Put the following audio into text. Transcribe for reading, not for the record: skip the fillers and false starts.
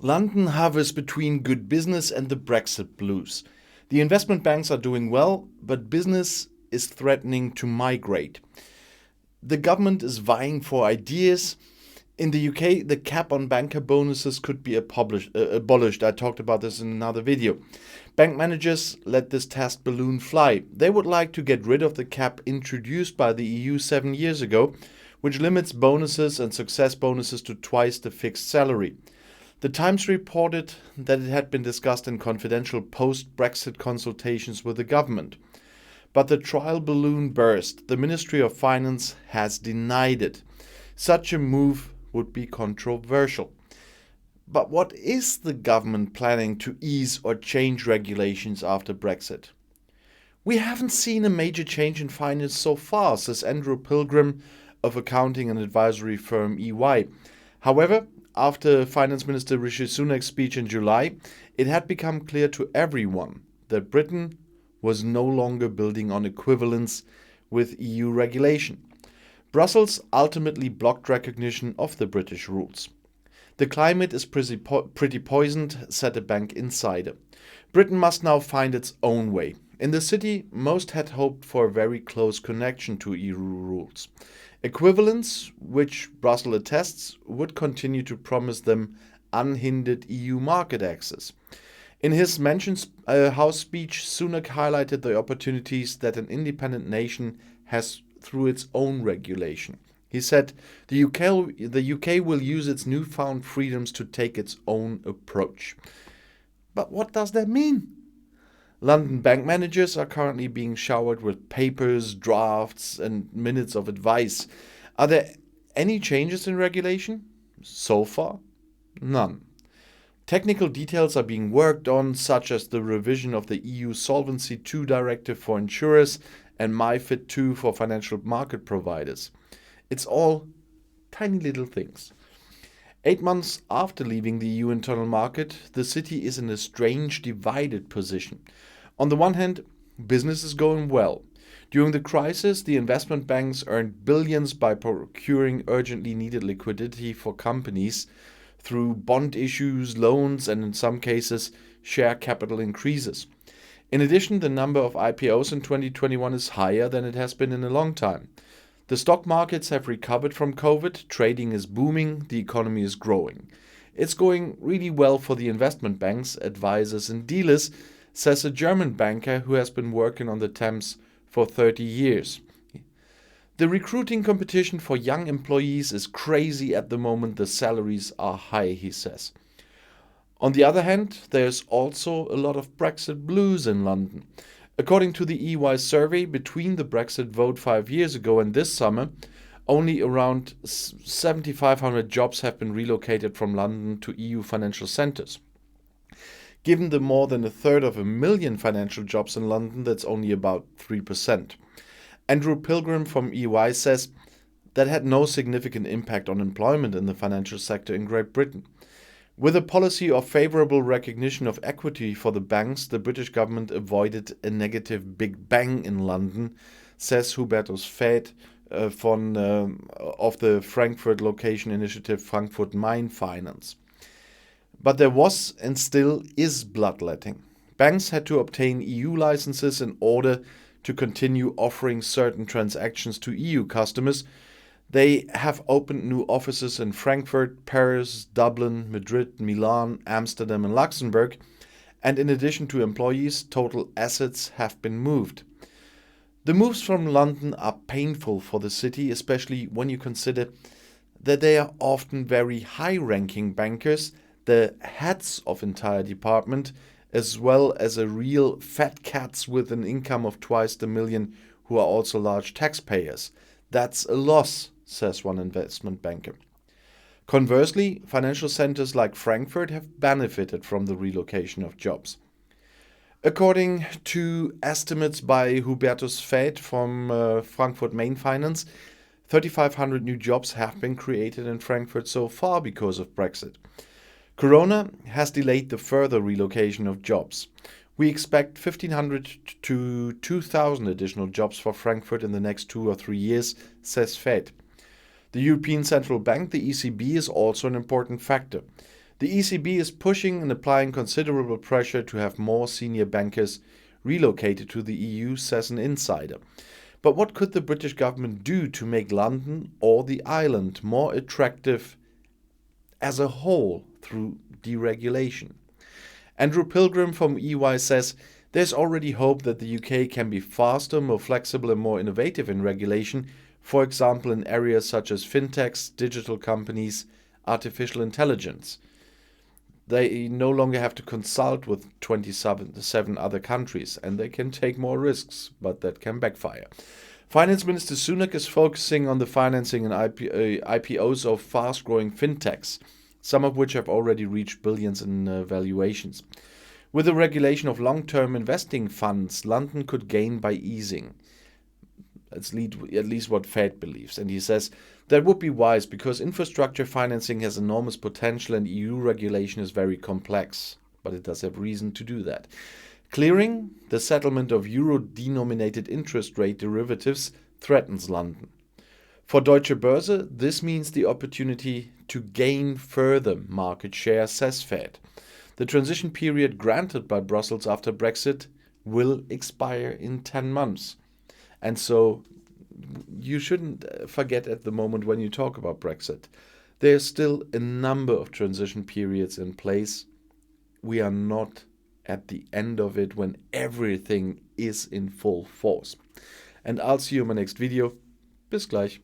London hovers between good business and the Brexit blues. The investment banks are doing well, but business is threatening to migrate. The government is vying for ideas. In the UK, the cap on banker bonuses could be abolished. I talked about this in another video. Bank managers let this test balloon fly. They would like to get rid of the cap introduced by the EU 7 years ago, which limits bonuses and success bonuses to twice the fixed salary. The Times reported that it had been discussed in confidential post-Brexit consultations with the government. But the trial balloon burst. The Ministry of Finance has denied it. Such a move would be controversial. But what is the government planning to ease or change regulations after Brexit? We haven't seen a major change in finance so far, says Andrew Pilgrim of accounting and advisory firm EY. However, after Finance Minister Rishi Sunak's speech in July, it had become clear to everyone that Britain was no longer building on equivalence with EU regulation. Brussels ultimately blocked recognition of the British rules. The climate is pretty poisoned, said a bank insider. Britain must now find its own way. In the city, most had hoped for a very close connection to EU rules. Equivalence, which Brussels attests, would continue to promise them unhindered EU market access. In his mentioned House speech, Sunak highlighted the opportunities that an independent nation has through its own regulation. He said the UK will use its newfound freedoms to take its own approach. But what does that mean? London bank managers are currently being showered with papers, drafts, and minutes of advice. Are there any changes in regulation? So far, none. Technical details are being worked on, such as the revision of the EU Solvency II directive for insurers and MiFID II for financial market providers. It's all tiny little things. 8 months after leaving the EU internal market, the city is in a strange divided position. On the one hand, business is going well. During the crisis, the investment banks earned billions by procuring urgently needed liquidity for companies through bond issues, loans, and in some cases, share capital increases. In addition, the number of IPOs in 2021 is higher than it has been in a long time. The stock markets have recovered from COVID, trading is booming, the economy is growing. It's going really well for the investment banks, advisors and dealers, says a German banker who has been working on the Thames for 30 years. The recruiting competition for young employees is crazy at the moment. The salaries are high, he says. On the other hand, there's also a lot of Brexit blues in London. According to the EY survey, between the Brexit vote 5 years ago and this summer, only around 7,500 jobs have been relocated from London to EU financial centres. Given the more than 1/3 financial jobs in London, that's only about 3%. Andrew Pilgrim from EY says that had no significant impact on employment in the financial sector in Great Britain. With a policy of favourable recognition of equity for the banks, the British government avoided a negative Big Bang in London, says Hubertus F.A.Z. Of the Frankfurt location initiative Frankfurt Main Finance. But there was and still is bloodletting. Banks had to obtain EU licenses in order to continue offering certain transactions to EU customers. They have opened new offices in Frankfurt, Paris, Dublin, Madrid, Milan, Amsterdam and Luxembourg, and in addition to employees, total assets have been moved. The moves from London are painful for the city, especially when you consider that they are often very high-ranking bankers, the heads of entire department, as well as a real fat cats with an income of twice the million who are also large taxpayers. That's a loss, says one investment banker. Conversely, financial centers like Frankfurt have benefited from the relocation of jobs. According to estimates by Hubertus F.A.Z. from Frankfurt Main Finance, 3,500 new jobs have been created in Frankfurt so far because of Brexit. Corona has delayed the further relocation of jobs. We expect 1,500 to 2,000 additional jobs for Frankfurt in the next 2 or 3 years, says F.A.Z. The European Central Bank, the ECB, is also an important factor. The ECB is pushing and applying considerable pressure to have more senior bankers relocated to the EU, says an insider. But what could the British government do to make London or the island more attractive as a whole through deregulation? Andrew Pilgrim from EY says there's already hope that the UK can be faster, more flexible and more innovative in regulation, for example in areas such as fintechs, digital companies, artificial intelligence. They no longer have to consult with 27 other countries, and they can take more risks, but that can backfire. Finance Minister Sunak is focusing on the financing and IPOs of fast-growing fintechs, some of which have already reached billions in valuations. With the regulation of long-term investing funds, London could gain by easing. That's at least what F.A.Z believes. And he says that would be wise because infrastructure financing has enormous potential and EU regulation is very complex. But it does have reason to do that. Clearing the settlement of euro-denominated interest rate derivatives threatens London. For Deutsche Börse, this means the opportunity to gain further market share, says F.A.Z. The transition period granted by Brussels after Brexit will expire in 10 months. And so you shouldn't forget at the moment when you talk about Brexit, there's still a number of transition periods in place. We are not at the end of it when everything is in full force. And I'll see you in my next video. Bis gleich.